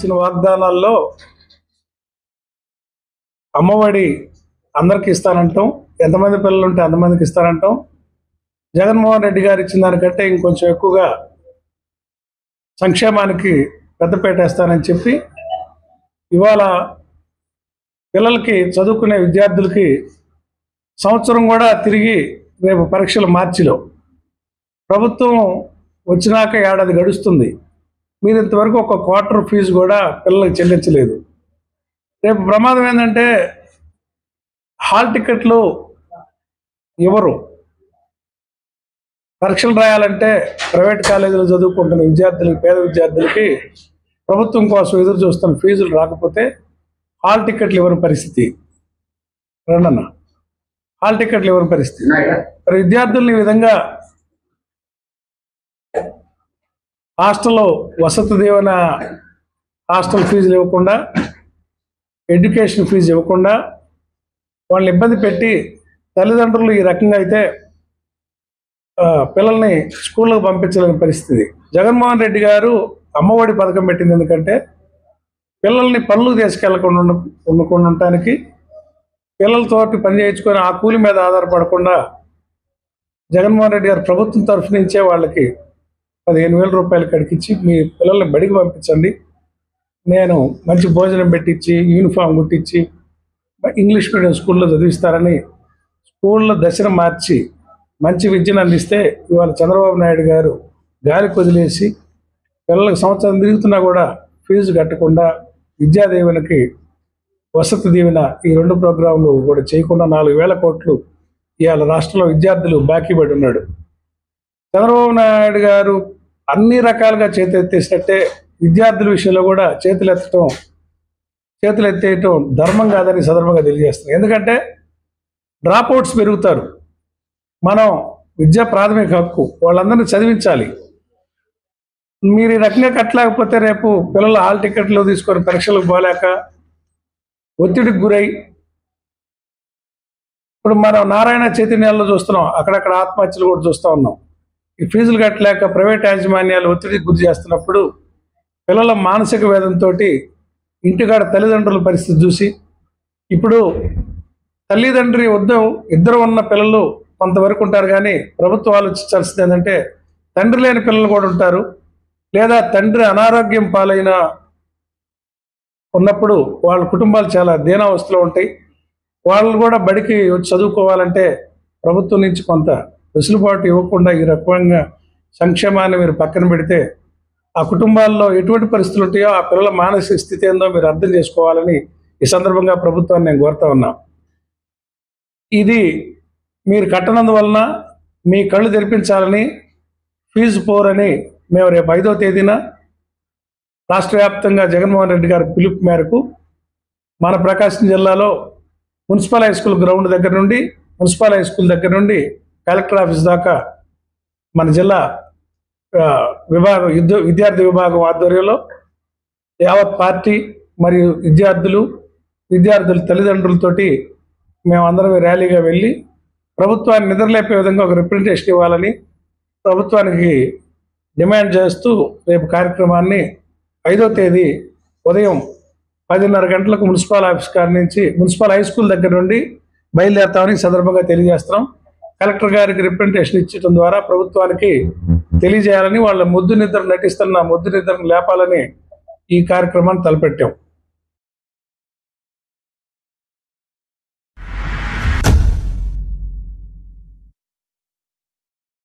ఇచ్చిన వాగ్దానాల్లో అమ్మఒడి అందరికి ఇస్తానంటాం, ఎంతమంది పిల్లలు ఉంటే అంతమందికి ఇస్తానంటాం. జగన్మోహన్ రెడ్డి గారు ఇచ్చిన దానికంటే ఇంకొంచెం ఎక్కువగా సంక్షేమానికి పెద్దపీట వేస్తానని చెప్పి ఇవాళ పిల్లలకి చదువుకునే విద్యార్థులకి సంవత్సరం కూడా తిరిగి రేపు పరీక్షలు మార్చిలో ప్రభుత్వం వచ్చినాక ఏడాది గడుస్తుంది. మీరు ఇంతవరకు ఒక క్వార్టర్ ఫీజు కూడా పిల్లలకి చెల్లించలేదు. రేపు ప్రమాదం ఏంటంటే హాల్ టికెట్లు ఇవ్వరు. పరీక్షలు రాయాలంటే ప్రైవేట్ కాలేజీలో చదువుకుంటున్న విద్యార్థులకి, పేద విద్యార్థులకి ప్రభుత్వం కోసం ఎదురు చూస్తున్న ఫీజులు రాకపోతే హాల్ టికెట్లు ఇవ్వని పరిస్థితి. రండన్న, హాల్ టికెట్లు ఇవ్వని పరిస్థితి. మరి విద్యార్థుల్ని ఈ విధంగా హాస్టల్లో వసతి దీవెన హాస్టల్ ఫీజులు ఇవ్వకుండా, ఎడ్యుకేషన్ ఫీజు ఇవ్వకుండా వాళ్ళని ఇబ్బంది పెట్టి తల్లిదండ్రులు ఈ రకంగా అయితే పిల్లల్ని స్కూళ్ళకు పంపించలేని పరిస్థితి. జగన్మోహన్ రెడ్డి గారు అమ్మఒడి పథకం పెట్టింది ఎందుకంటే పిల్లల్ని పనులు తీసుకెళ్లకుండా ఉండటానికి, పిల్లలతోటి పని చేయించుకొని ఆ కూలి మీద ఆధారపడకుండా జగన్మోహన్ రెడ్డి గారు ప్రభుత్వం తరఫు నుంచే వాళ్ళకి 15,000 రూపాయలు కడికిచ్చి మీ పిల్లల్ని బడికి పంపించండి, నేను మంచి భోజనం పెట్టించి యూనిఫామ్ కుట్టించి ఇంగ్లీష్ మీడియం స్కూల్లో చదివిస్తారని స్కూళ్ళ దశను మార్చి మంచి విద్యను అందిస్తే ఇవాళ చంద్రబాబు నాయుడు గారు గాలి కొదిలేసి పిల్లలకు సంవత్సరం తిరుగుతున్నా కూడా ఫీజు కట్టకుండా విద్యా దీవెనకి, వసతి దీవెన ఈ 2 ప్రోగ్రాంలు కూడా చేయకుండా 4,000 కోట్లు ఇవాళ రాష్ట్రంలో విద్యార్థులు బాకీ పడి ఉన్నాడు. చంద్రబాబు నాయుడు గారు అన్ని రకాలుగా చేతులెత్తేసినట్టే విద్యార్థుల విషయంలో కూడా చేతులెత్తేయటం ధర్మం కాదని సందర్భంగా తెలియజేస్తున్నాం. ఎందుకంటే డ్రాప్అవుట్స్ పెరుగుతారు. మనం విద్యా ప్రాథమిక హక్కు, వాళ్ళందరినీ చదివించాలి. మీరు ఈ రకంగా కట్టలేకపోతే రేపు పిల్లలు హాల్ టికెట్లు తీసుకొని పరీక్షలకు పోలేక ఒత్తిడికి గురై, ఇప్పుడు మనం నారాయణ చైతన్యాల్లో చూస్తున్నాం, అక్కడక్కడ ఆత్మహత్యలు కూడా చూస్తూ ఉన్నాం. ఈ ఫీజులు కట్టలేక ప్రైవేట్ యాజమాన్యాలు ఒత్తిడికి గురి చేస్తున్నప్పుడు పిల్లల మానసిక వేదంతో ఇంటికాడ తల్లిదండ్రుల పరిస్థితి చూసి, ఇప్పుడు తల్లిదండ్రి ఇద్దరు ఉన్న పిల్లలు కొంతవరకు ఉంటారు, కానీ ప్రభుత్వం ఆలోచించాల్సింది ఏంటంటే తండ్రి లేని పిల్లలు కూడా ఉంటారు, లేదా తండ్రి అనారోగ్యం పాలైన ఉన్నప్పుడు వాళ్ళ కుటుంబాలు చాలా దీనావస్థలో ఉంటాయి. వాళ్ళు కూడా బడికి వచ్చి చదువుకోవాలంటే ప్రభుత్వం నుంచి కొంత వెసులుబాటు ఇవ్వకుండా ఈ రకంగా సంక్షేమాన్ని మీరు పక్కన పెడితే ఆ కుటుంబాల్లో ఎటువంటి పరిస్థితులు ఉంటాయో ఆ పిల్లల మానసిక స్థితి ఏందో మీరు అర్థం చేసుకోవాలని ఈ సందర్భంగా ప్రభుత్వాన్ని నేను కోరుతా ఉన్నా. ఇది మీరు కట్టనందువలన మీ కళ్ళు తెరిపించాలని ఫీజు పోరని మేము రేపు 5వ తేదీన రాష్ట్ర వ్యాప్తంగా జగన్మోహన్ రెడ్డి గారి పిలుపు మేరకు మన ప్రకాశం జిల్లాలో మున్సిపల్ హై స్కూల్ గ్రౌండ్ దగ్గర నుండి, మున్సిపల్ హై స్కూల్ దగ్గర నుండి కలెక్టర్ ఆఫీస్ దాకా మన జిల్లా విద్యార్థి విభాగం ఆధ్వర్యంలో యావత్ పార్టీ మరియు విద్యార్థుల తల్లిదండ్రులతోటి మేమందరం ర్యాలీగా వెళ్ళి ప్రభుత్వాన్ని నిద్రలేపే విధంగా ఒక రిప్రజెంటేషన్ ఇవ్వాలని ప్రభుత్వానికి డిమాండ్ చేస్తూ రేపు కార్యక్రమాన్ని 5వ తేదీ ఉదయం 10:30 గంటలకు మున్సిపల్ ఆఫీస్ కాడ నుంచి మున్సిపల్ హై స్కూల్ దగ్గర నుండి బయలుదేరుతామని సందర్భంగా తెలియజేస్తున్నాం. కలెక్టర్ గారికి రిప్రజెంటేషన్ ఇచ్చడం ద్వారా ప్రభుత్వానికి తెలియజేయాలని, వాళ్ళ ముద్దు నిద్ర నటిస్తున్న ముద్దు నిద్రను లేపాలని ఈ కార్యక్రమాన్ని తలపెట్టాం.